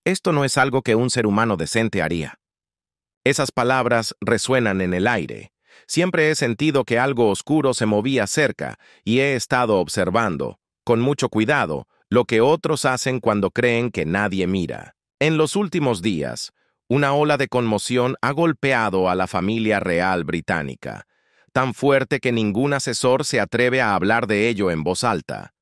Esto no es algo que un ser humano decente haría. Esas palabras resuenan en el aire. Siempre he sentido que algo oscuro se movía cerca y he estado observando, con mucho cuidado, lo que otros hacen cuando creen que nadie mira. En los últimos días, una ola de conmoción ha golpeado a la familia real británica, tan fuerte que ningún asesor se atreve a hablar de ello en voz alta.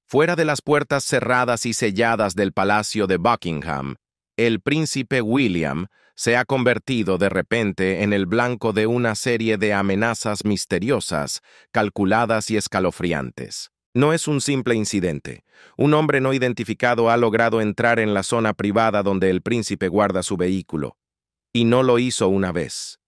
Fuera de las puertas cerradas y selladas del Palacio de Buckingham, el príncipe William se ha convertido de repente en el blanco de una serie de amenazas misteriosas, calculadas y escalofriantes. No es un simple incidente. Un hombre no identificado ha logrado entrar en la zona privada donde el príncipe guarda su vehículo. Y no lo hizo una vez,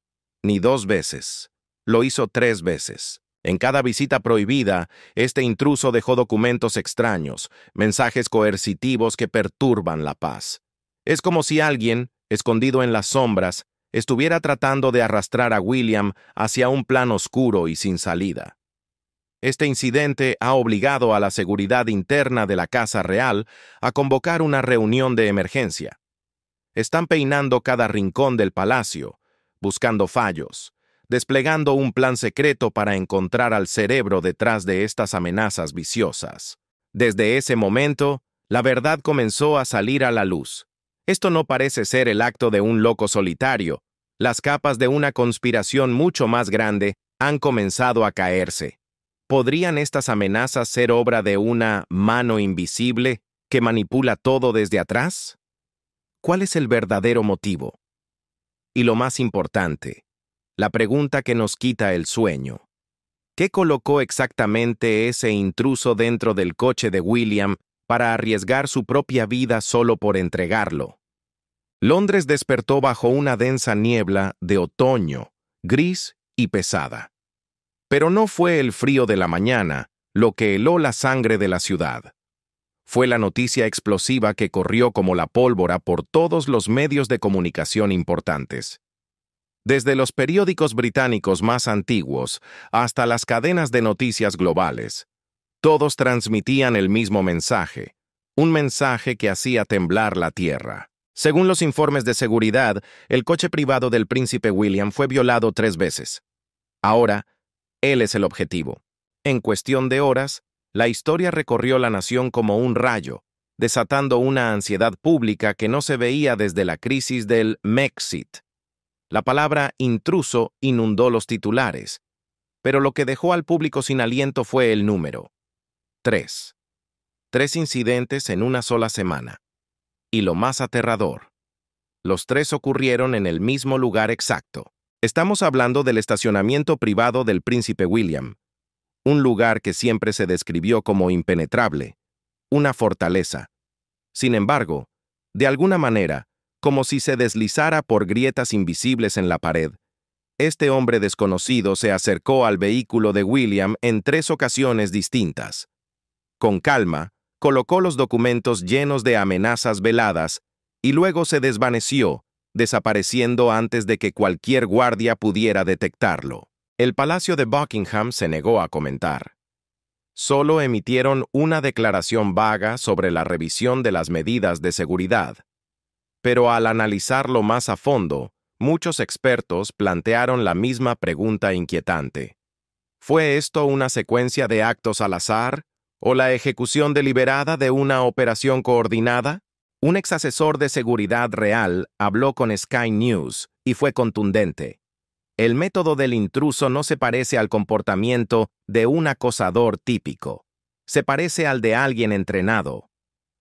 ni dos veces. Lo hizo 3 veces. En cada visita prohibida, este intruso dejó documentos extraños, mensajes coercitivos que perturban la paz. Es como si alguien, escondido en las sombras, estuviera tratando de arrastrar a William hacia un plan oscuro y sin salida. Este incidente ha obligado a la seguridad interna de la Casa Real a convocar una reunión de emergencia. Están peinando cada rincón del palacio, buscando fallos, desplegando un plan secreto para encontrar al cerebro detrás de estas amenazas viciosas. Desde ese momento, la verdad comenzó a salir a la luz. Esto no parece ser el acto de un loco solitario. Las capas de una conspiración mucho más grande han comenzado a caerse. ¿Podrían estas amenazas ser obra de una mano invisible que manipula todo desde atrás? ¿Cuál es el verdadero motivo? Y lo más importante, la pregunta que nos quita el sueño. ¿Qué colocó exactamente ese intruso dentro del coche de William para arriesgar su propia vida solo por entregarlo? Londres despertó bajo una densa niebla de otoño, gris y pesada. Pero no fue el frío de la mañana lo que heló la sangre de la ciudad. Fue la noticia explosiva que corrió como la pólvora por todos los medios de comunicación importantes. Desde los periódicos británicos más antiguos hasta las cadenas de noticias globales, todos transmitían el mismo mensaje, un mensaje que hacía temblar la tierra. Según los informes de seguridad, el coche privado del príncipe William fue violado 3 veces. Ahora, él es el objetivo. En cuestión de horas, la historia recorrió la nación como un rayo, desatando una ansiedad pública que no se veía desde la crisis del Mexit. La palabra intruso inundó los titulares, pero lo que dejó al público sin aliento fue el número. 3. 3 incidentes en una sola semana. Y lo más aterrador, los 3 ocurrieron en el mismo lugar exacto. Estamos hablando del estacionamiento privado del príncipe William, un lugar que siempre se describió como impenetrable, una fortaleza. Sin embargo, de alguna manera, como si se deslizara por grietas invisibles en la pared, este hombre desconocido se acercó al vehículo de William en 3 ocasiones distintas. Con calma, colocó los documentos llenos de amenazas veladas y luego se desvaneció, desapareciendo antes de que cualquier guardia pudiera detectarlo. El Palacio de Buckingham se negó a comentar. Solo emitieron una declaración vaga sobre la revisión de las medidas de seguridad. Pero al analizarlo más a fondo, muchos expertos plantearon la misma pregunta inquietante. ¿Fue esto una secuencia de actos al azar o la ejecución deliberada de una operación coordinada? Un exasesor de seguridad real habló con Sky News y fue contundente. El método del intruso no se parece al comportamiento de un acosador típico. Se parece al de alguien entrenado,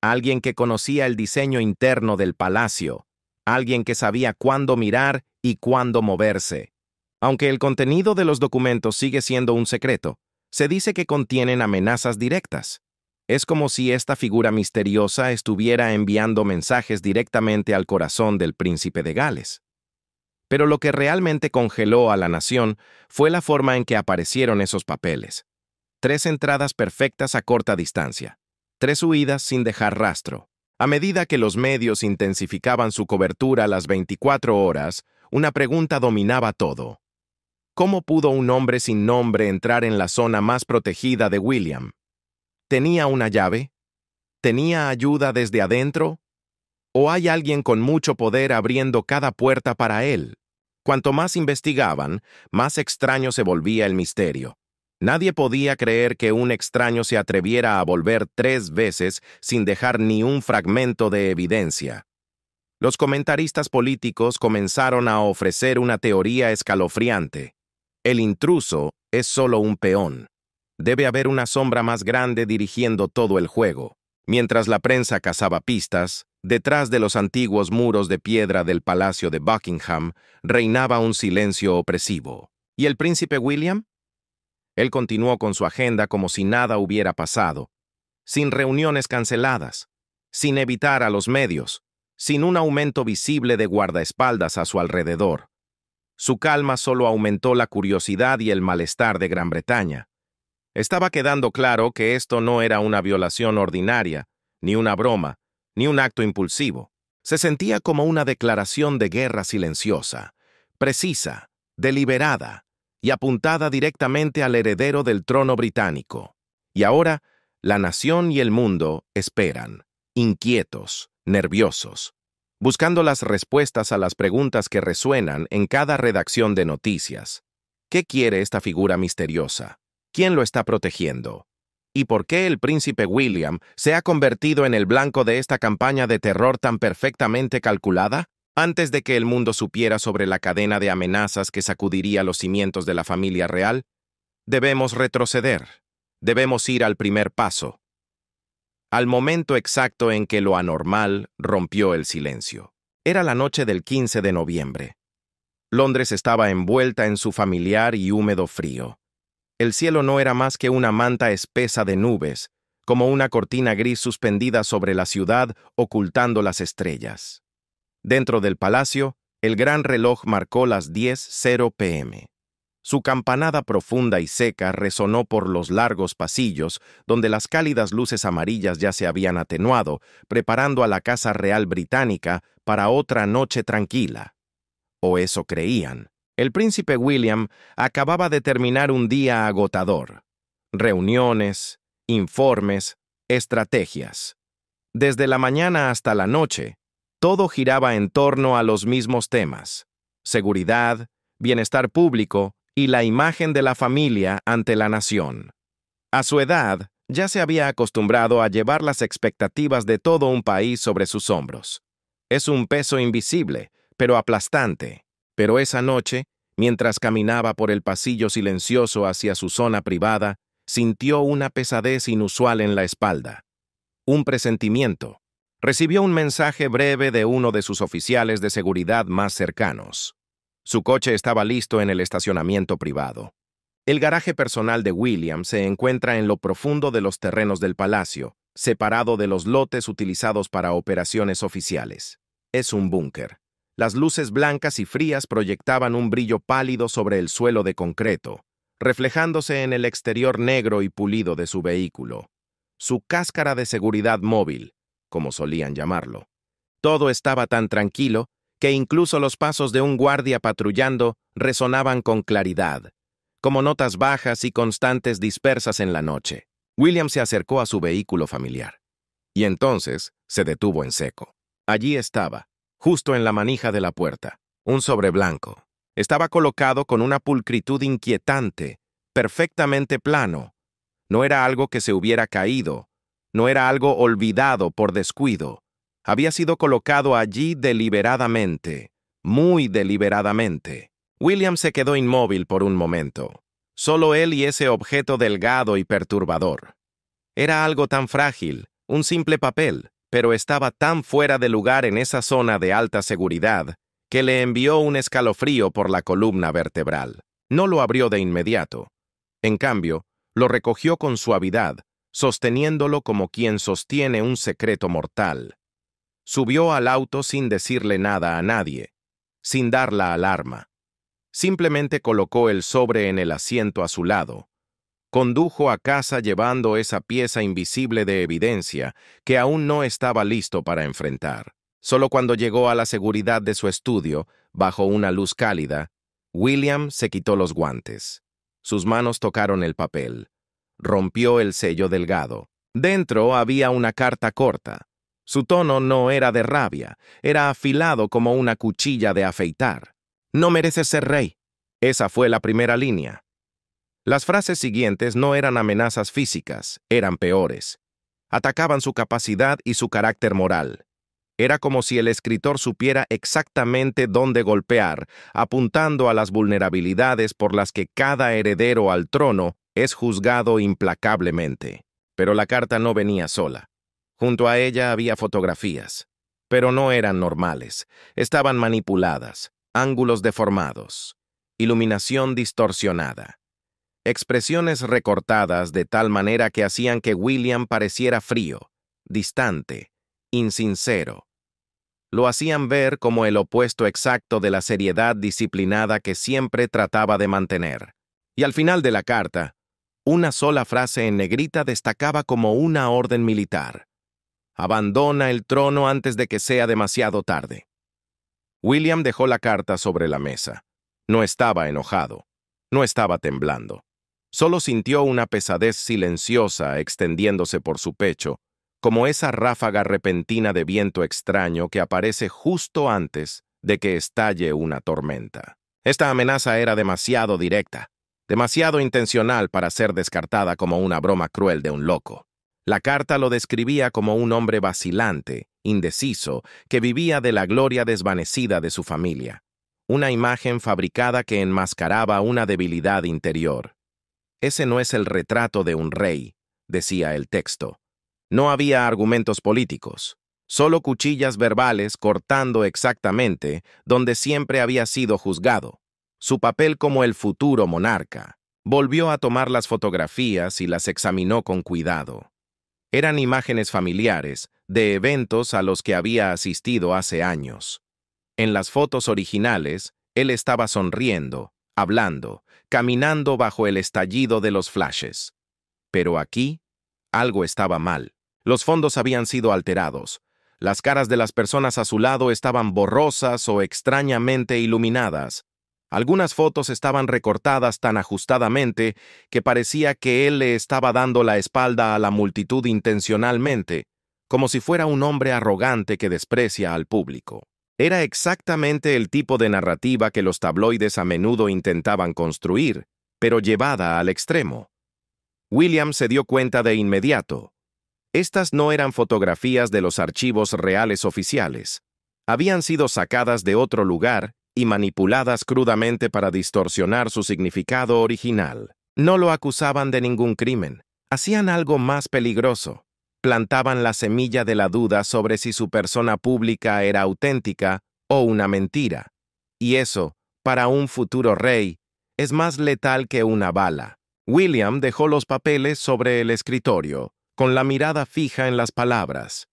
alguien que conocía el diseño interno del palacio, alguien que sabía cuándo mirar y cuándo moverse. Aunque el contenido de los documentos sigue siendo un secreto, se dice que contienen amenazas directas. Es como si esta figura misteriosa estuviera enviando mensajes directamente al corazón del príncipe de Gales. Pero lo que realmente congeló a la nación fue la forma en que aparecieron esos papeles. 3 entradas perfectas a corta distancia, 3 huidas sin dejar rastro. A medida que los medios intensificaban su cobertura las 24 horas, una pregunta dominaba todo. ¿Cómo pudo un hombre sin nombre entrar en la zona más protegida de William? ¿Tenía una llave? ¿Tenía ayuda desde adentro? ¿O hay alguien con mucho poder abriendo cada puerta para él? Cuanto más investigaban, más extraño se volvía el misterio. Nadie podía creer que un extraño se atreviera a volver 3 veces sin dejar ni un fragmento de evidencia. Los comentaristas políticos comenzaron a ofrecer una teoría escalofriante. El intruso es solo un peón. Debe haber una sombra más grande dirigiendo todo el juego. Mientras la prensa cazaba pistas, detrás de los antiguos muros de piedra del Palacio de Buckingham reinaba un silencio opresivo. ¿Y el príncipe William? Él continuó con su agenda como si nada hubiera pasado, sin reuniones canceladas, sin evitar a los medios, sin un aumento visible de guardaespaldas a su alrededor. Su calma solo aumentó la curiosidad y el malestar de Gran Bretaña. Estaba quedando claro que esto no era una violación ordinaria, ni una broma, ni un acto impulsivo. Se sentía como una declaración de guerra silenciosa, precisa, deliberada y apuntada directamente al heredero del trono británico. Y ahora, la nación y el mundo esperan, inquietos, nerviosos, buscando las respuestas a las preguntas que resuenan en cada redacción de noticias. ¿Qué quiere esta figura misteriosa? ¿Quién lo está protegiendo? ¿Y por qué el príncipe William se ha convertido en el blanco de esta campaña de terror tan perfectamente calculada? Antes de que el mundo supiera sobre la cadena de amenazas que sacudiría los cimientos de la familia real, debemos retroceder. Debemos ir al primer paso, al momento exacto en que lo anormal rompió el silencio. Era la noche del 15 de noviembre. Londres estaba envuelta en su familiar y húmedo frío. El cielo no era más que una manta espesa de nubes, como una cortina gris suspendida sobre la ciudad ocultando las estrellas. Dentro del palacio, el gran reloj marcó las 10:00 p.m. Su campanada profunda y seca resonó por los largos pasillos, donde las cálidas luces amarillas ya se habían atenuado, preparando a la Casa Real Británica para otra noche tranquila. O eso creían. El príncipe William acababa de terminar un día agotador. Reuniones, informes, estrategias. Desde la mañana hasta la noche, todo giraba en torno a los mismos temas: seguridad, bienestar público y la imagen de la familia ante la nación. A su edad, ya se había acostumbrado a llevar las expectativas de todo un país sobre sus hombros. Es un peso invisible, pero aplastante. Pero esa noche, mientras caminaba por el pasillo silencioso hacia su zona privada, sintió una pesadez inusual en la espalda. Un presentimiento. Recibió un mensaje breve de uno de sus oficiales de seguridad más cercanos. Su coche estaba listo en el estacionamiento privado. El garaje personal de William se encuentra en lo profundo de los terrenos del palacio, separado de los lotes utilizados para operaciones oficiales. Es un búnker. Las luces blancas y frías proyectaban un brillo pálido sobre el suelo de concreto, reflejándose en el exterior negro y pulido de su vehículo. Su cáscara de seguridad móvil, como solían llamarlo. Todo estaba tan tranquilo que incluso los pasos de un guardia patrullando resonaban con claridad, como notas bajas y constantes dispersas en la noche. William se acercó a su vehículo familiar. Y entonces se detuvo en seco. Allí estaba, justo en la manija de la puerta, un sobre blanco. Estaba colocado con una pulcritud inquietante, perfectamente plano. No era algo que se hubiera caído, no era algo olvidado por descuido. Había sido colocado allí deliberadamente, muy deliberadamente. William se quedó inmóvil por un momento. Solo él y ese objeto delgado y perturbador. Era algo tan frágil, un simple papel, pero estaba tan fuera de lugar en esa zona de alta seguridad que le envió un escalofrío por la columna vertebral. No lo abrió de inmediato. En cambio, lo recogió con suavidad, sosteniéndolo como quien sostiene un secreto mortal. Subió al auto sin decirle nada a nadie, sin dar la alarma. Simplemente colocó el sobre en el asiento a su lado. Condujo a casa llevando esa pieza invisible de evidencia que aún no estaba listo para enfrentar. Solo cuando llegó a la seguridad de su estudio, bajo una luz cálida, William se quitó los guantes. Sus manos tocaron el papel. Rompió el sello delgado. Dentro había una carta corta. Su tono no era de rabia, era afilado como una cuchilla de afeitar. No mereces ser rey. Esa fue la primera línea. Las frases siguientes no eran amenazas físicas, eran peores. Atacaban su capacidad y su carácter moral. Era como si el escritor supiera exactamente dónde golpear, apuntando a las vulnerabilidades por las que cada heredero al trono es juzgado implacablemente. Pero la carta no venía sola. Junto a ella había fotografías, pero no eran normales, estaban manipuladas, ángulos deformados, iluminación distorsionada, expresiones recortadas de tal manera que hacían que William pareciera frío, distante, insincero. Lo hacían ver como el opuesto exacto de la seriedad disciplinada que siempre trataba de mantener. Y al final de la carta, una sola frase en negrita destacaba como una orden militar. Abandona el trono antes de que sea demasiado tarde. William dejó la carta sobre la mesa. No estaba enojado. No estaba temblando. Solo sintió una pesadez silenciosa extendiéndose por su pecho, como esa ráfaga repentina de viento extraño que aparece justo antes de que estalle una tormenta. Esta amenaza era demasiado directa, demasiado intencional para ser descartada como una broma cruel de un loco. La carta lo describía como un hombre vacilante, indeciso, que vivía de la gloria desvanecida de su familia. Una imagen fabricada que enmascaraba una debilidad interior. Ese no es el retrato de un rey, decía el texto. No había argumentos políticos, solo cuchillas verbales cortando exactamente donde siempre había sido juzgado. Su papel como el futuro monarca. Volvió a tomar las fotografías y las examinó con cuidado. Eran imágenes familiares, de eventos a los que había asistido hace años. En las fotos originales, él estaba sonriendo, hablando, caminando bajo el estallido de los flashes. Pero aquí, algo estaba mal. Los fondos habían sido alterados. Las caras de las personas a su lado estaban borrosas o extrañamente iluminadas. Algunas fotos estaban recortadas tan ajustadamente que parecía que él le estaba dando la espalda a la multitud intencionalmente, como si fuera un hombre arrogante que desprecia al público. Era exactamente el tipo de narrativa que los tabloides a menudo intentaban construir, pero llevada al extremo. William se dio cuenta de inmediato. Estas no eran fotografías de los archivos reales oficiales. Habían sido sacadas de otro lugar y manipuladas crudamente para distorsionar su significado original. No lo acusaban de ningún crimen. Hacían algo más peligroso. Plantaban la semilla de la duda sobre si su persona pública era auténtica o una mentira. Y eso, para un futuro rey, es más letal que una bala. William dejó los papeles sobre el escritorio, con la mirada fija en las palabras,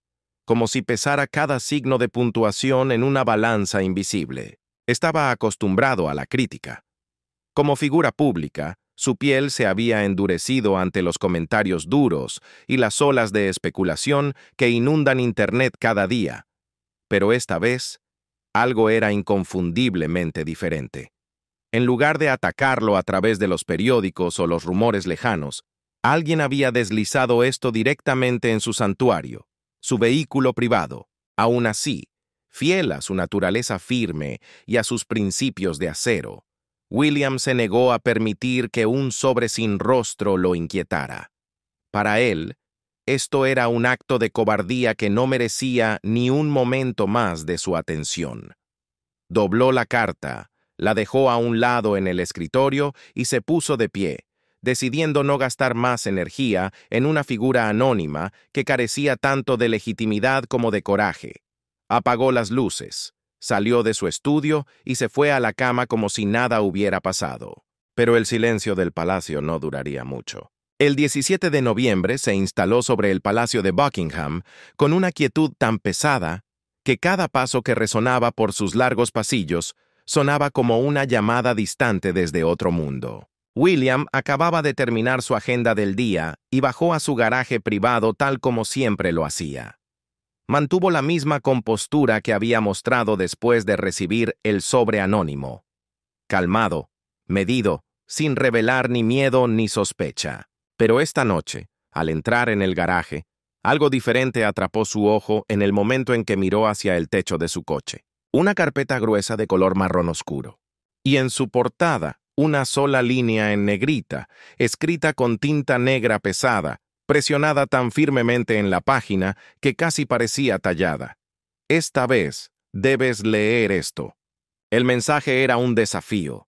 como si pesara cada signo de puntuación en una balanza invisible. Estaba acostumbrado a la crítica. Como figura pública, su piel se había endurecido ante los comentarios duros y las olas de especulación que inundan Internet cada día. Pero esta vez, algo era inconfundiblemente diferente. En lugar de atacarlo a través de los periódicos o los rumores lejanos, alguien había deslizado esto directamente en su santuario, su vehículo privado. Aún así, fiel a su naturaleza firme y a sus principios de acero, William se negó a permitir que un sobre sin rostro lo inquietara. Para él, esto era un acto de cobardía que no merecía ni un momento más de su atención. Dobló la carta, la dejó a un lado en el escritorio y se puso de pie, decidiendo no gastar más energía en una figura anónima que carecía tanto de legitimidad como de coraje. Apagó las luces, salió de su estudio y se fue a la cama como si nada hubiera pasado. Pero el silencio del palacio no duraría mucho. El 17 de noviembre se instaló sobre el palacio de Buckingham con una quietud tan pesada que cada paso que resonaba por sus largos pasillos sonaba como una llamada distante desde otro mundo. William acababa de terminar su agenda del día y bajó a su garaje privado tal como siempre lo hacía. Mantuvo la misma compostura que había mostrado después de recibir el sobre anónimo. Calmado, medido, sin revelar ni miedo ni sospecha. Pero esta noche, al entrar en el garaje, Algo diferente atrapó su ojo en el momento en que miró hacia el techo de su coche. Una carpeta gruesa de color marrón oscuro. Y en su portada, una sola línea en negrita, escrita con tinta negra pesada, presionada tan firmemente en la página que casi parecía tallada. Esta vez, debes leer esto. El mensaje era un desafío.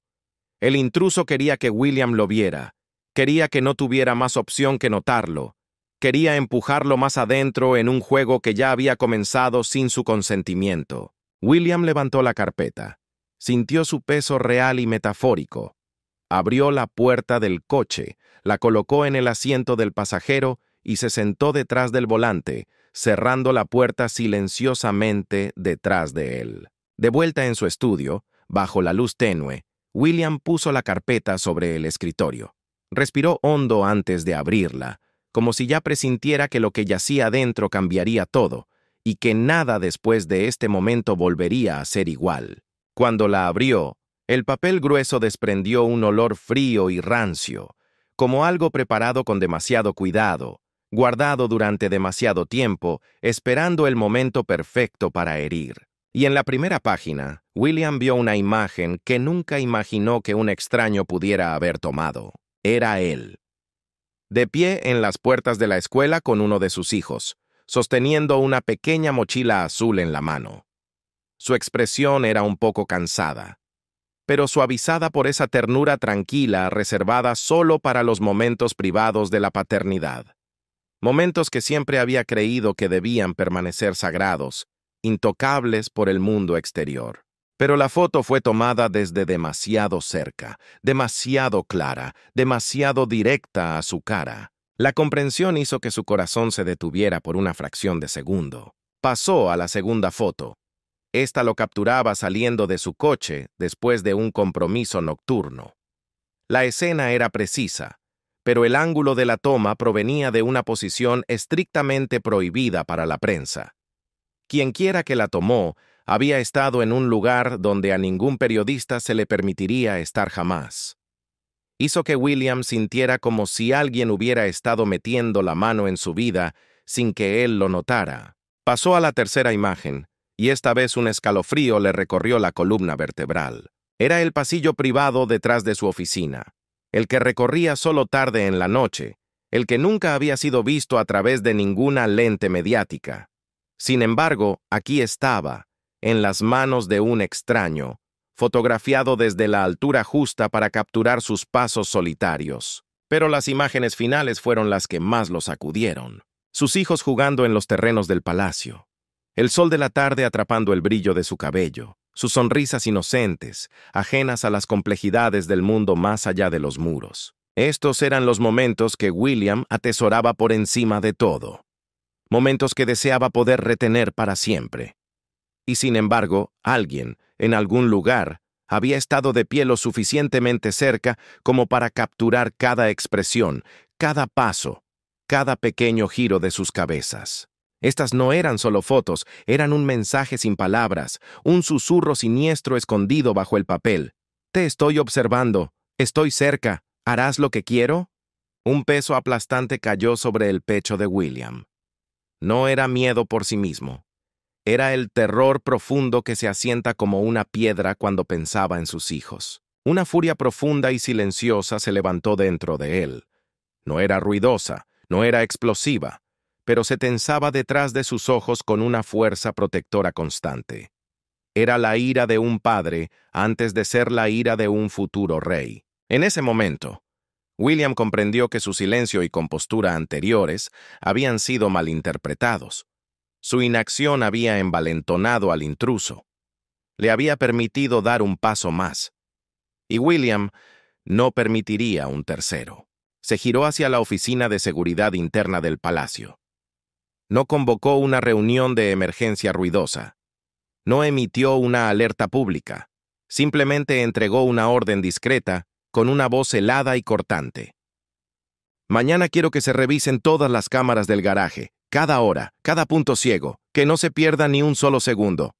El intruso quería que William lo viera. Quería que no tuviera más opción que notarlo. Quería empujarlo más adentro en un juego que ya había comenzado sin su consentimiento. William levantó la carpeta. Sintió su peso real y metafórico. Abrió la puerta del coche, la colocó en el asiento del pasajero y se sentó detrás del volante, cerrando la puerta silenciosamente detrás de él. De vuelta en su estudio, bajo la luz tenue, William puso la carpeta sobre el escritorio. Respiró hondo antes de abrirla, como si ya presintiera que lo que yacía dentro cambiaría todo, y que nada después de este momento volvería a ser igual. Cuando la abrió, el papel grueso desprendió un olor frío y rancio, como algo preparado con demasiado cuidado, guardado durante demasiado tiempo, esperando el momento perfecto para herir. Y en la primera página, William vio una imagen que nunca imaginó que un extraño pudiera haber tomado. Era él. De pie en las puertas de la escuela con uno de sus hijos, sosteniendo una pequeña mochila azul en la mano. Su expresión era un poco cansada, pero suavizada por esa ternura tranquila reservada solo para los momentos privados de la paternidad. Momentos que siempre había creído que debían permanecer sagrados, intocables por el mundo exterior. Pero la foto fue tomada desde demasiado cerca, demasiado clara, demasiado directa a su cara. La comprensión hizo que su corazón se detuviera por una fracción de segundo. Pasó a la segunda foto. Esta lo capturaba saliendo de su coche después de un compromiso nocturno. La escena era precisa, pero el ángulo de la toma provenía de una posición estrictamente prohibida para la prensa. Quienquiera que la tomó había estado en un lugar donde a ningún periodista se le permitiría estar jamás. Hizo que William sintiera como si alguien hubiera estado metiendo la mano en su vida sin que él lo notara. Pasó a la tercera imagen, y esta vez un escalofrío le recorrió la columna vertebral. Era el pasillo privado detrás de su oficina, el que recorría solo tarde en la noche, el que nunca había sido visto a través de ninguna lente mediática. Sin embargo, aquí estaba, en las manos de un extraño, fotografiado desde la altura justa para capturar sus pasos solitarios. Pero las imágenes finales fueron las que más lo sacudieron. Sus hijos jugando en los terrenos del palacio. El sol de la tarde atrapando el brillo de su cabello. Sus sonrisas inocentes, ajenas a las complejidades del mundo más allá de los muros. Estos eran los momentos que William atesoraba por encima de todo. Momentos que deseaba poder retener para siempre. Y sin embargo, alguien, en algún lugar, había estado de pie lo suficientemente cerca como para capturar cada expresión, cada paso, cada pequeño giro de sus cabezas. Estas no eran solo fotos, eran un mensaje sin palabras, un susurro siniestro escondido bajo el papel. Te estoy observando, estoy cerca, ¿harás lo que quiero? Un peso aplastante cayó sobre el pecho de William. No era miedo por sí mismo. Era el terror profundo que se asienta como una piedra cuando pensaba en sus hijos. Una furia profunda y silenciosa se levantó dentro de él. No era ruidosa, no era explosiva, pero se tensaba detrás de sus ojos con una fuerza protectora constante. Era la ira de un padre antes de ser la ira de un futuro rey. En ese momento, William comprendió que su silencio y compostura anteriores habían sido malinterpretados. Su inacción había envalentonado al intruso. Le había permitido dar un paso más. Y William no permitiría un tercero. Se giró hacia la oficina de seguridad interna del palacio. No convocó una reunión de emergencia ruidosa. No emitió una alerta pública. Simplemente entregó una orden discreta con una voz helada y cortante. Mañana quiero que se revisen todas las cámaras del garaje. Cada hora, cada punto ciego, que no se pierda ni un solo segundo.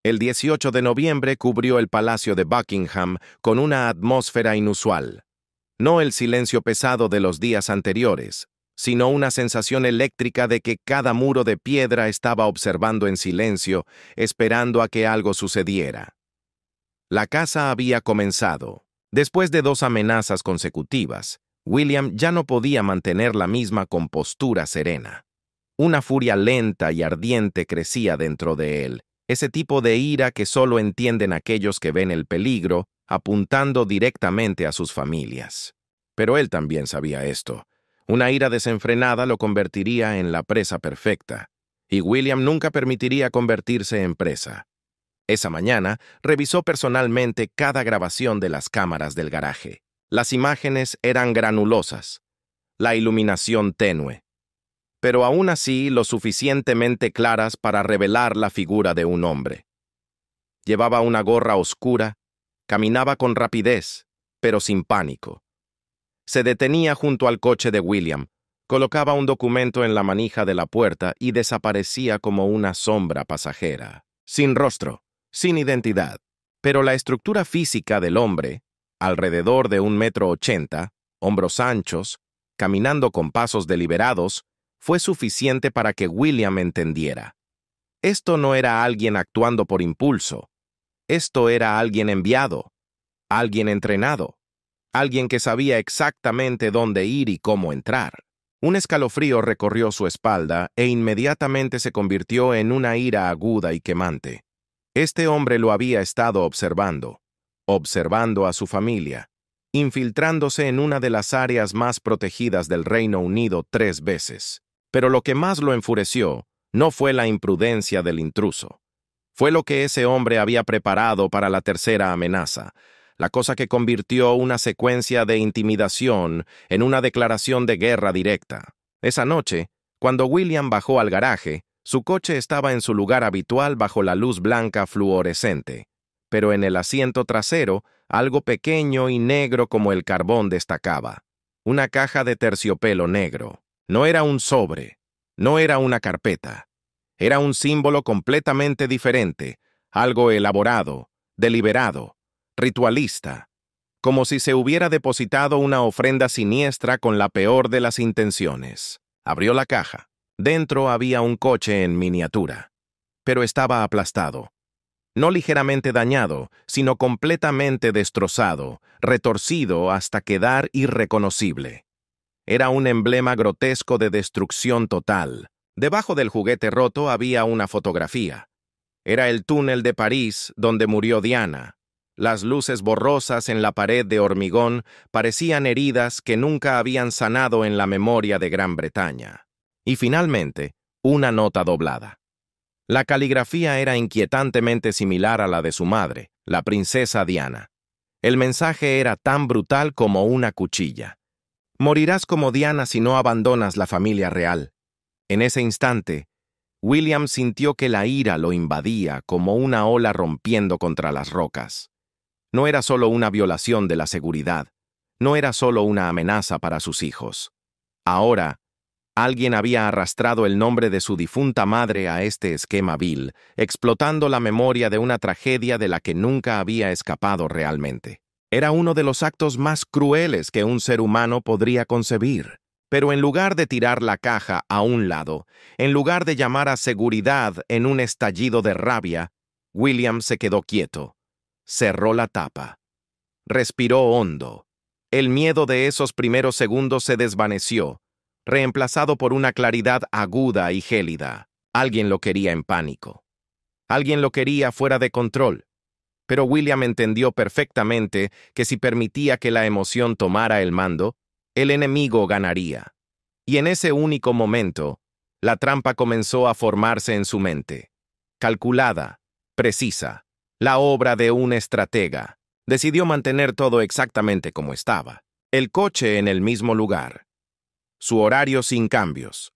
El 18 de noviembre cubrió el Palacio de Buckingham con una atmósfera inusual. No el silencio pesado de los días anteriores, sino una sensación eléctrica de que cada muro de piedra estaba observando en silencio, esperando a que algo sucediera. La caza había comenzado. Después de 2 amenazas consecutivas, William ya no podía mantener la misma compostura serena. Una furia lenta y ardiente crecía dentro de él, ese tipo de ira que solo entienden aquellos que ven el peligro, apuntando directamente a sus familias. Pero él también sabía esto. Una ira desenfrenada lo convertiría en la presa perfecta, y William nunca permitiría convertirse en presa. Esa mañana, revisó personalmente cada grabación de las cámaras del garaje. Las imágenes eran granulosas, la iluminación tenue, pero aún así lo suficientemente claras para revelar la figura de un hombre. Llevaba una gorra oscura, caminaba con rapidez, pero sin pánico. Se detenía junto al coche de William, colocaba un documento en la manija de la puerta y desaparecía como una sombra pasajera, sin rostro, sin identidad. Pero la estructura física del hombre, alrededor de 1,80 m, hombros anchos, caminando con pasos deliberados, fue suficiente para que William entendiera. Esto no era alguien actuando por impulso. Esto era alguien enviado, alguien entrenado, alguien que sabía exactamente dónde ir y cómo entrar. Un escalofrío recorrió su espalda e inmediatamente se convirtió en una ira aguda y quemante. Este hombre lo había estado observando a su familia, infiltrándose en una de las áreas más protegidas del Reino Unido 3 veces. Pero lo que más lo enfureció no fue la imprudencia del intruso. Fue lo que ese hombre había preparado para la tercera amenaza, la cosa que convirtió una secuencia de intimidación en una declaración de guerra directa. Esa noche, cuando William bajó al garaje, su coche estaba en su lugar habitual bajo la luz blanca fluorescente, pero en el asiento trasero, algo pequeño y negro como el carbón destacaba. Una caja de terciopelo negro. No era un sobre, no era una carpeta. Era un símbolo completamente diferente, algo elaborado, deliberado, ritualista, como si se hubiera depositado una ofrenda siniestra con la peor de las intenciones. Abrió la caja. Dentro había un coche en miniatura, pero estaba aplastado. No ligeramente dañado, sino completamente destrozado, retorcido hasta quedar irreconocible. Era un emblema grotesco de destrucción total. Debajo del juguete roto había una fotografía. Era el túnel de París donde murió Diana. Las luces borrosas en la pared de hormigón parecían heridas que nunca habían sanado en la memoria de Gran Bretaña. Y finalmente, una nota doblada. La caligrafía era inquietantemente similar a la de su madre, la princesa Diana. El mensaje era tan brutal como una cuchilla. Morirás como Diana si no abandonas la familia real. En ese instante, William sintió que la ira lo invadía como una ola rompiendo contra las rocas. No era solo una violación de la seguridad, no era solo una amenaza para sus hijos. Ahora, alguien había arrastrado el nombre de su difunta madre a este esquema vil, explotando la memoria de una tragedia de la que nunca había escapado realmente. Era uno de los actos más crueles que un ser humano podría concebir. Pero en lugar de tirar la caja a un lado, en lugar de llamar a seguridad en un estallido de rabia, William se quedó quieto. Cerró la tapa. Respiró hondo. El miedo de esos primeros segundos se desvaneció, reemplazado por una claridad aguda y gélida. Alguien lo quería en pánico. Alguien lo quería fuera de control. Pero William entendió perfectamente que si permitía que la emoción tomara el mando, el enemigo ganaría. Y en ese único momento, la trampa comenzó a formarse en su mente. Calculada, precisa, la obra de un estratega. Decidió mantener todo exactamente como estaba. El coche en el mismo lugar. Su horario sin cambios.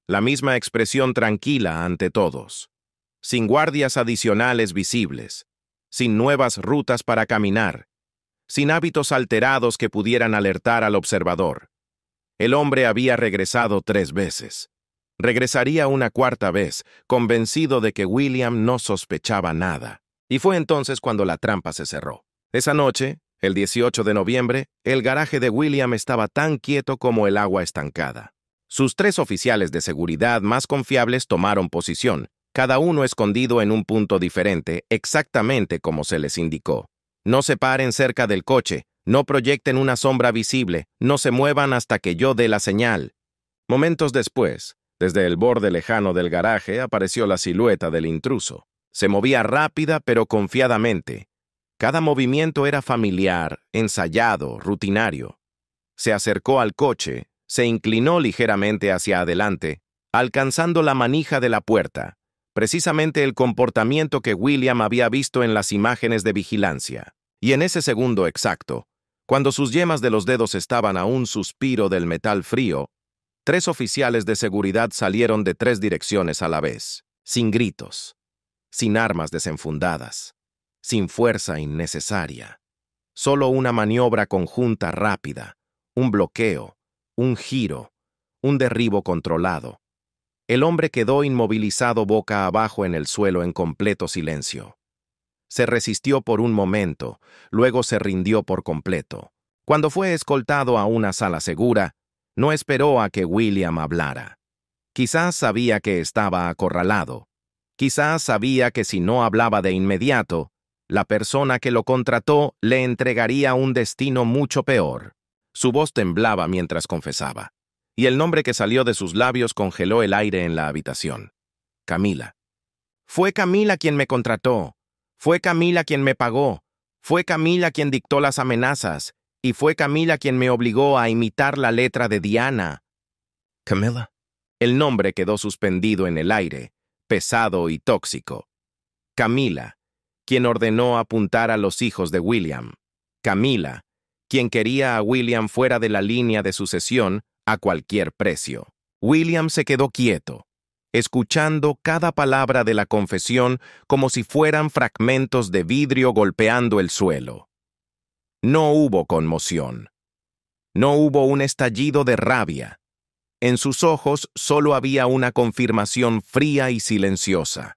La misma expresión tranquila ante todos. Sin guardias adicionales visibles. Sin nuevas rutas para caminar. Sin hábitos alterados que pudieran alertar al observador. El hombre había regresado 3 veces. Regresaría una 4ª vez, convencido de que William no sospechaba nada. Y fue entonces cuando la trampa se cerró. Esa noche, el 18 de noviembre, el garaje de William estaba tan quieto como el agua estancada. Sus 3 oficiales de seguridad más confiables tomaron posición, cada uno escondido en un punto diferente, exactamente como se les indicó. No se paren cerca del coche, no proyecten una sombra visible, no se muevan hasta que yo dé la señal. Momentos después, desde el borde lejano del garaje apareció la silueta del intruso. Se movía rápida pero confiadamente. Cada movimiento era familiar, ensayado, rutinario. Se acercó al coche, se inclinó ligeramente hacia adelante, alcanzando la manija de la puerta, precisamente el comportamiento que William había visto en las imágenes de vigilancia. Y en ese segundo exacto, cuando sus yemas de los dedos estaban a un suspiro del metal frío, 3 oficiales de seguridad salieron de 3 direcciones a la vez, sin gritos, sin armas desenfundadas, sin fuerza innecesaria. Solo una maniobra conjunta rápida, un bloqueo, un giro, un derribo controlado. El hombre quedó inmovilizado boca abajo en el suelo en completo silencio. Se resistió por un momento, luego se rindió por completo. Cuando fue escoltado a una sala segura, no esperó a que William hablara. Quizás sabía que estaba acorralado. Quizás sabía que si no hablaba de inmediato, la persona que lo contrató le entregaría un destino mucho peor. Su voz temblaba mientras confesaba, y el nombre que salió de sus labios congeló el aire en la habitación. Camila. Fue Camila quien me contrató. Fue Camila quien me pagó. Fue Camila quien dictó las amenazas. Y fue Camila quien me obligó a imitar la letra de Diana. ¿Camila? El nombre quedó suspendido en el aire, pesado y tóxico. Camila, quien ordenó apuntar a los hijos de William. Camila, quien quería a William fuera de la línea de sucesión a cualquier precio. William se quedó quieto, escuchando cada palabra de la confesión como si fueran fragmentos de vidrio golpeando el suelo. No hubo conmoción. No hubo un estallido de rabia. En sus ojos solo había una confirmación fría y silenciosa.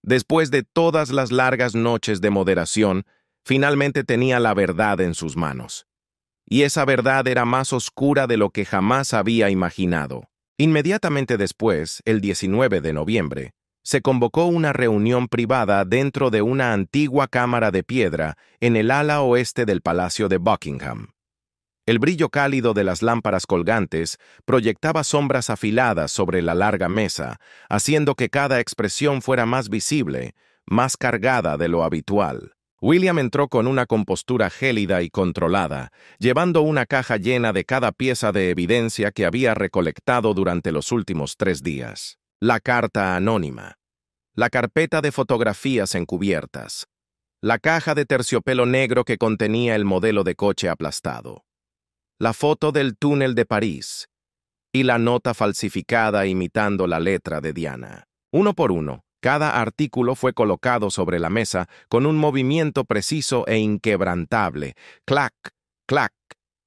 Después de todas las largas noches de moderación, finalmente tenía la verdad en sus manos. Y esa verdad era más oscura de lo que jamás había imaginado. Inmediatamente después, el 19 de noviembre, se convocó una reunión privada dentro de una antigua cámara de piedra en el ala oeste del Palacio de Buckingham. El brillo cálido de las lámparas colgantes proyectaba sombras afiladas sobre la larga mesa, haciendo que cada expresión fuera más visible, más cargada de lo habitual. William entró con una compostura gélida y controlada, llevando una caja llena de cada pieza de evidencia que había recolectado durante los últimos 3 días. La carta anónima, la carpeta de fotografías encubiertas, la caja de terciopelo negro que contenía el modelo de coche aplastado, la foto del túnel de París y la nota falsificada imitando la letra de Diana. Uno por uno, cada artículo fue colocado sobre la mesa con un movimiento preciso e inquebrantable, clac, clac,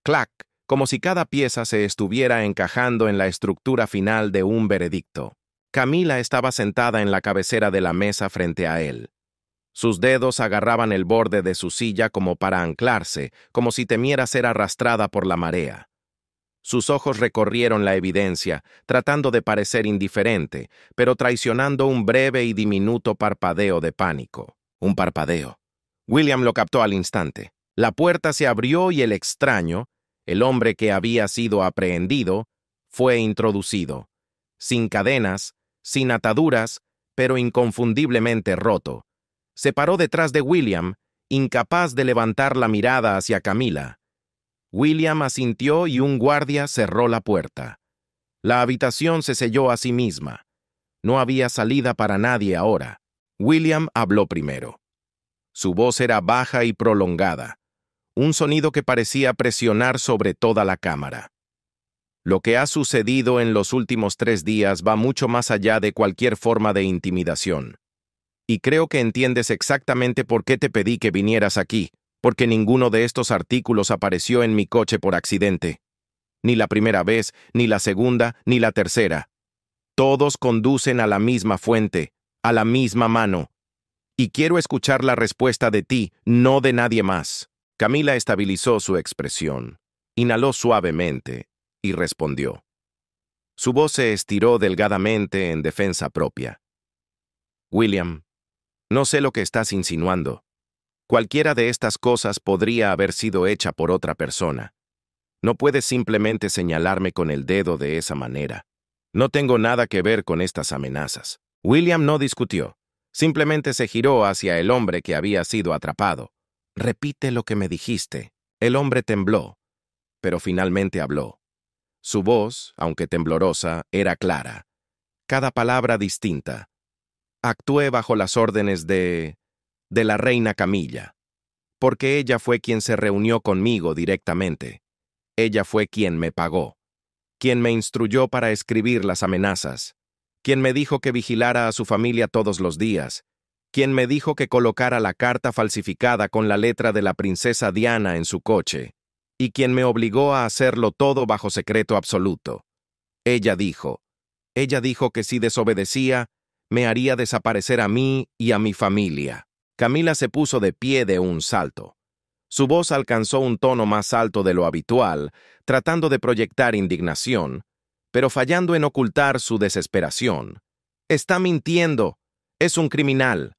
clac, como si cada pieza se estuviera encajando en la estructura final de un veredicto. Camila estaba sentada en la cabecera de la mesa frente a él. Sus dedos agarraban el borde de su silla como para anclarse, como si temiera ser arrastrada por la marea. Sus ojos recorrieron la evidencia, tratando de parecer indiferente, pero traicionando un breve y diminuto parpadeo de pánico. Un parpadeo. William lo captó al instante. La puerta se abrió y el extraño, el hombre que había sido aprehendido, fue introducido. Sin cadenas, sin ataduras, pero inconfundiblemente roto. Se paró detrás de William, incapaz de levantar la mirada hacia Camila. William asintió y un guardia cerró la puerta. La habitación se selló a sí misma. No había salida para nadie ahora. William habló primero. Su voz era baja y prolongada, un sonido que parecía presionar sobre toda la cámara. Lo que ha sucedido en los últimos 3 días va mucho más allá de cualquier forma de intimidación. Y creo que entiendes exactamente por qué te pedí que vinieras aquí, porque ninguno de estos artículos apareció en mi coche por accidente. Ni la primera vez, ni la segunda, ni la tercera. Todos conducen a la misma fuente, a la misma mano. Y quiero escuchar la respuesta de ti, no de nadie más. Camila estabilizó su expresión, inhaló suavemente y respondió. Su voz se estiró delgadamente en defensa propia. William, no sé lo que estás insinuando. Cualquiera de estas cosas podría haber sido hecha por otra persona. No puedes simplemente señalarme con el dedo de esa manera. No tengo nada que ver con estas amenazas. William no discutió. Simplemente se giró hacia el hombre que había sido atrapado. Repite lo que me dijiste. El hombre tembló, pero finalmente habló. Su voz, aunque temblorosa, era clara. Cada palabra distinta. Actué bajo las órdenes de la reina Camilla, porque ella fue quien se reunió conmigo directamente. Ella fue quien me pagó, quien me instruyó para escribir las amenazas, quien me dijo que vigilara a su familia todos los días, quien me dijo que colocara la carta falsificada con la letra de la princesa Diana en su coche, y quien me obligó a hacerlo todo bajo secreto absoluto. Ella dijo que si desobedecía, me haría desaparecer a mí y a mi familia. Camila se puso de pie de un salto. Su voz alcanzó un tono más alto de lo habitual, tratando de proyectar indignación, pero fallando en ocultar su desesperación. Está mintiendo. Es un criminal.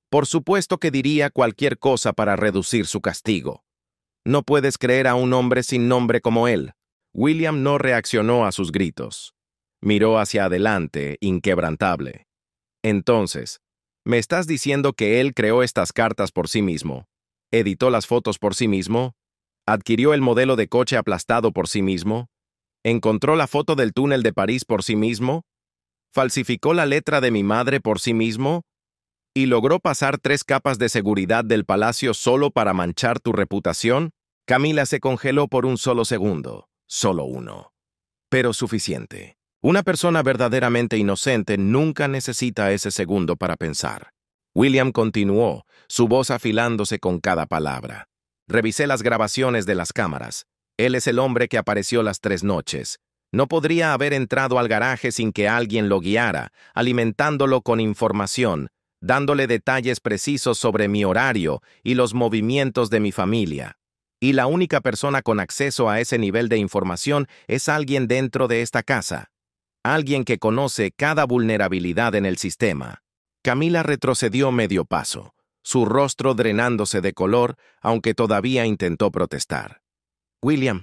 Por supuesto que diría cualquier cosa para reducir su castigo. No puedes creer a un hombre sin nombre como él. William no reaccionó a sus gritos. Miró hacia adelante, inquebrantable. Entonces, ¿me estás diciendo que él creó estas cartas por sí mismo? ¿Editó las fotos por sí mismo? ¿Adquirió el modelo de coche aplastado por sí mismo? ¿Encontró la foto del túnel de París por sí mismo? ¿Falsificó la letra de mi madre por sí mismo? ¿Y logró pasar 3 capas de seguridad del palacio solo para manchar tu reputación? Camila se congeló por un solo segundo, solo uno. Pero suficiente. Una persona verdaderamente inocente nunca necesita ese segundo para pensar. William continuó, su voz afilándose con cada palabra. Revisé las grabaciones de las cámaras. Él es el hombre que apareció las 3 noches. No podría haber entrado al garaje sin que alguien lo guiara, alimentándolo con información, dándole detalles precisos sobre mi horario y los movimientos de mi familia. Y la única persona con acceso a ese nivel de información es alguien dentro de esta casa. Alguien que conoce cada vulnerabilidad en el sistema. Camila retrocedió medio paso, su rostro drenándose de color, aunque todavía intentó protestar. William,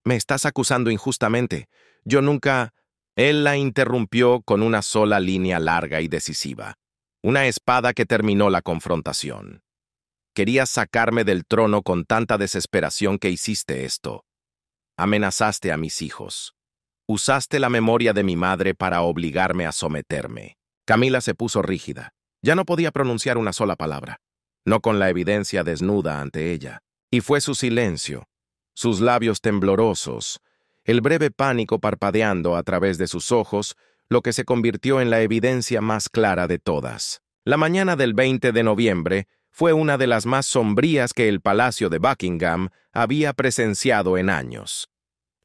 me estás acusando injustamente. Yo nunca... Él la interrumpió con una sola línea larga y decisiva. Una espada que terminó la confrontación. Querías sacarme del trono con tanta desesperación que hiciste esto. Amenazaste a mis hijos. Usaste la memoria de mi madre para obligarme a someterme. Camila se puso rígida. Ya no podía pronunciar una sola palabra, no con la evidencia desnuda ante ella. Y fue su silencio, sus labios temblorosos, el breve pánico parpadeando a través de sus ojos, lo que se convirtió en la evidencia más clara de todas. La mañana del 20 de noviembre fue una de las más sombrías que el Palacio de Buckingham había presenciado en años.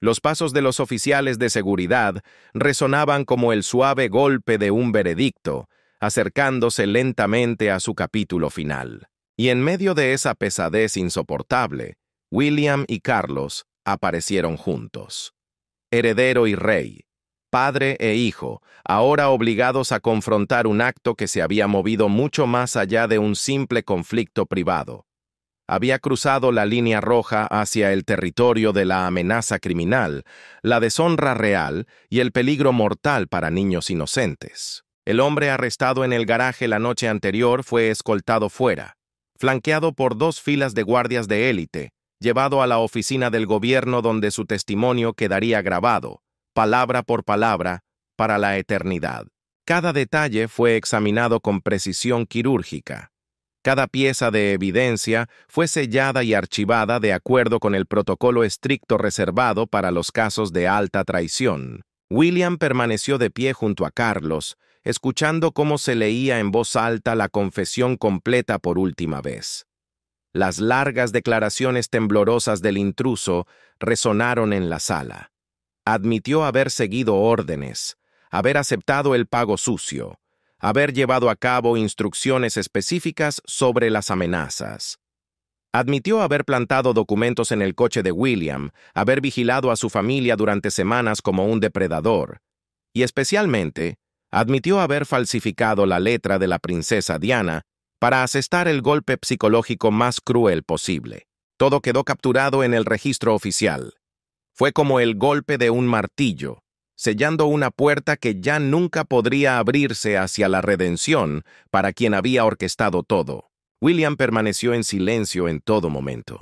Los pasos de los oficiales de seguridad resonaban como el suave golpe de un veredicto, acercándose lentamente a su capítulo final. Y en medio de esa pesadez insoportable, William y Carlos aparecieron juntos. Heredero y rey, padre e hijo, ahora obligados a confrontar un acto que se había movido mucho más allá de un simple conflicto privado. Había cruzado la línea roja hacia el territorio de la amenaza criminal, la deshonra real y el peligro mortal para niños inocentes. El hombre arrestado en el garaje la noche anterior fue escoltado fuera, flanqueado por 2 filas de guardias de élite, llevado a la oficina del gobierno donde su testimonio quedaría grabado, palabra por palabra, para la eternidad. Cada detalle fue examinado con precisión quirúrgica. Cada pieza de evidencia fue sellada y archivada de acuerdo con el protocolo estricto reservado para los casos de alta traición. William permaneció de pie junto a Carlos, escuchando cómo se leía en voz alta la confesión completa por última vez. Las largas declaraciones temblorosas del intruso resonaron en la sala. Admitió haber seguido órdenes, haber aceptado el pago sucio, haber llevado a cabo instrucciones específicas sobre las amenazas. Admitió haber plantado documentos en el coche de William, haber vigilado a su familia durante semanas como un depredador, y especialmente admitió haber falsificado la letra de la princesa Diana para asestar el golpe psicológico más cruel posible. Todo quedó capturado en el registro oficial. Fue como el golpe de un martillo, sellando una puerta que ya nunca podría abrirse hacia la redención para quien había orquestado todo. William permaneció en silencio en todo momento.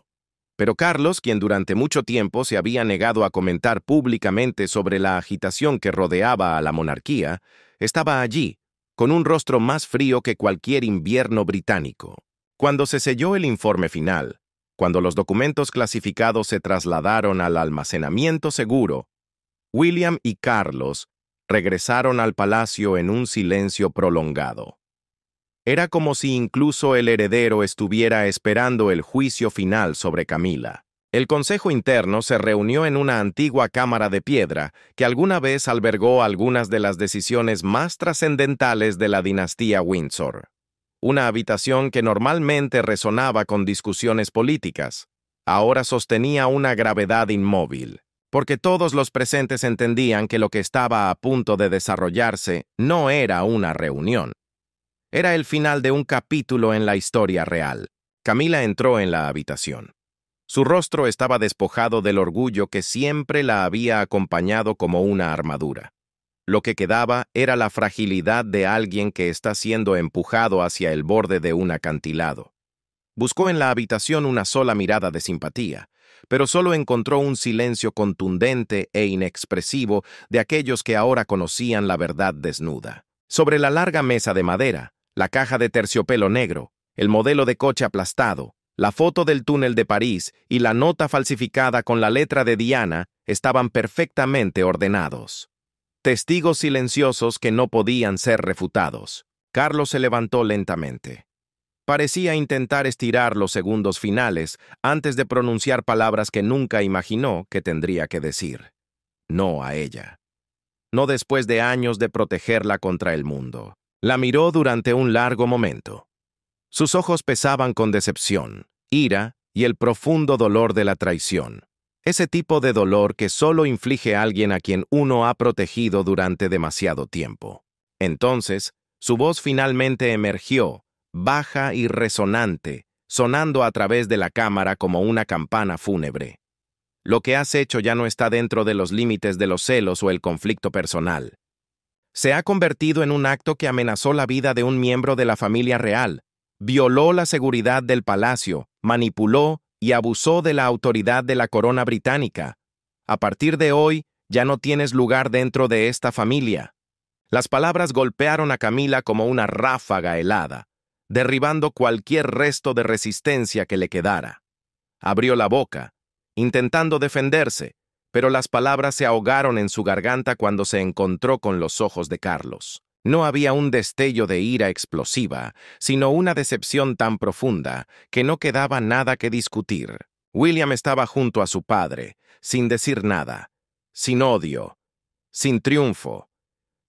Pero Carlos, quien durante mucho tiempo se había negado a comentar públicamente sobre la agitación que rodeaba a la monarquía, estaba allí, con un rostro más frío que cualquier invierno británico. Cuando se selló el informe final, cuando los documentos clasificados se trasladaron al almacenamiento seguro, William y Carlos regresaron al palacio en un silencio prolongado. Era como si incluso el heredero estuviera esperando el juicio final sobre Camila. El consejo interno se reunió en una antigua cámara de piedra que alguna vez albergó algunas de las decisiones más trascendentales de la dinastía Windsor. Una habitación que normalmente resonaba con discusiones políticas, ahora sostenía una gravedad inmóvil, porque todos los presentes entendían que lo que estaba a punto de desarrollarse no era una reunión. Era el final de un capítulo en la historia real. Camila entró en la habitación. Su rostro estaba despojado del orgullo que siempre la había acompañado como una armadura. Lo que quedaba era la fragilidad de alguien que está siendo empujado hacia el borde de un acantilado. Buscó en la habitación una sola mirada de simpatía, pero solo encontró un silencio contundente e inexpresivo de aquellos que ahora conocían la verdad desnuda. Sobre la larga mesa de madera, la caja de terciopelo negro, el modelo de coche aplastado, la foto del túnel de París y la nota falsificada con la letra de Diana estaban perfectamente ordenados. Testigos silenciosos que no podían ser refutados. Carlos se levantó lentamente. Parecía intentar estirar los segundos finales antes de pronunciar palabras que nunca imaginó que tendría que decir. No a ella. No después de años de protegerla contra el mundo. La miró durante un largo momento. Sus ojos pesaban con decepción, ira y el profundo dolor de la traición. Ese tipo de dolor que solo inflige a alguien a quien uno ha protegido durante demasiado tiempo. Entonces, su voz finalmente emergió, baja y resonante, sonando a través de la cámara como una campana fúnebre. Lo que has hecho ya no está dentro de los límites de los celos o el conflicto personal. Se ha convertido en un acto que amenazó la vida de un miembro de la familia real, violó la seguridad del palacio, manipuló y abusó de la autoridad de la corona británica. A partir de hoy, ya no tienes lugar dentro de esta familia. Las palabras golpearon a Camila como una ráfaga helada, derribando cualquier resto de resistencia que le quedara. Abrió la boca, intentando defenderse, pero las palabras se ahogaron en su garganta cuando se encontró con los ojos de Carlos. No había un destello de ira explosiva, sino una decepción tan profunda que no quedaba nada que discutir. William estaba junto a su padre, sin decir nada, sin odio, sin triunfo.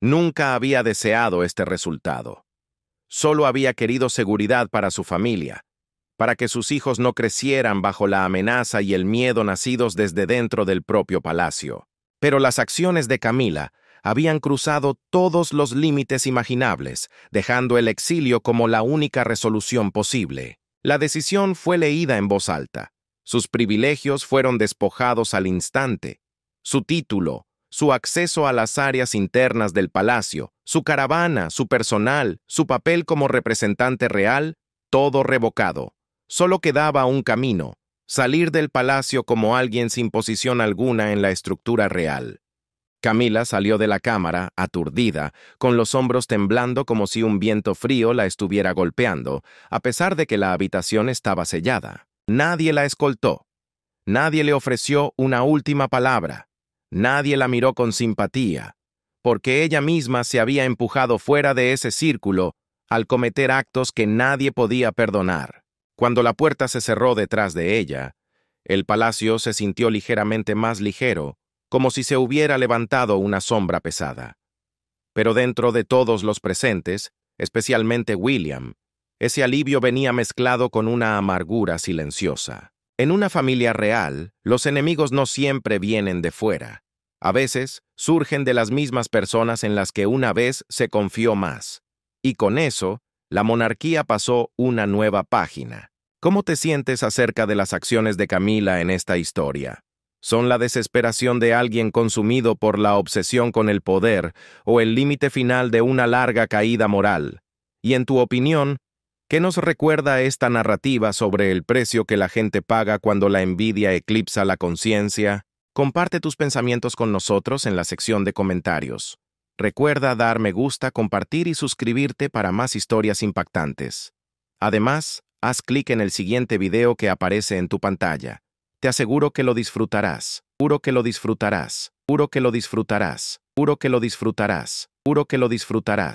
Nunca había deseado este resultado. Solo había querido seguridad para su familia, para que sus hijos no crecieran bajo la amenaza y el miedo nacidos desde dentro del propio palacio. Pero las acciones de Camila habían cruzado todos los límites imaginables, dejando el exilio como la única resolución posible. La decisión fue leída en voz alta. Sus privilegios fueron despojados al instante. Su título, su acceso a las áreas internas del palacio, su caravana, su personal, su papel como representante real, todo revocado. Solo quedaba un camino, salir del palacio como alguien sin posición alguna en la estructura real. Camila salió de la cámara, aturdida, con los hombros temblando como si un viento frío la estuviera golpeando, a pesar de que la habitación estaba sellada. Nadie la escoltó. Nadie le ofreció una última palabra. Nadie la miró con simpatía, porque ella misma se había empujado fuera de ese círculo al cometer actos que nadie podía perdonar. Cuando la puerta se cerró detrás de ella, el palacio se sintió ligeramente más ligero, como si se hubiera levantado una sombra pesada. Pero dentro de todos los presentes, especialmente William, ese alivio venía mezclado con una amargura silenciosa. En una familia real, los enemigos no siempre vienen de fuera. A veces, surgen de las mismas personas en las que una vez se confió más. Y con eso, la monarquía pasó una nueva página. ¿Cómo te sientes acerca de las acciones de Camila en esta historia? ¿Son la desesperación de alguien consumido por la obsesión con el poder o el límite final de una larga caída moral? Y en tu opinión, ¿qué nos recuerda esta narrativa sobre el precio que la gente paga cuando la envidia eclipsa la conciencia? Comparte tus pensamientos con nosotros en la sección de comentarios. Recuerda dar me gusta, compartir y suscribirte para más historias impactantes. Además, haz clic en el siguiente video que aparece en tu pantalla. Te aseguro que lo disfrutarás. Juro que lo disfrutarás. Juro que lo disfrutarás. Juro que lo disfrutarás. Juro que lo disfrutarás.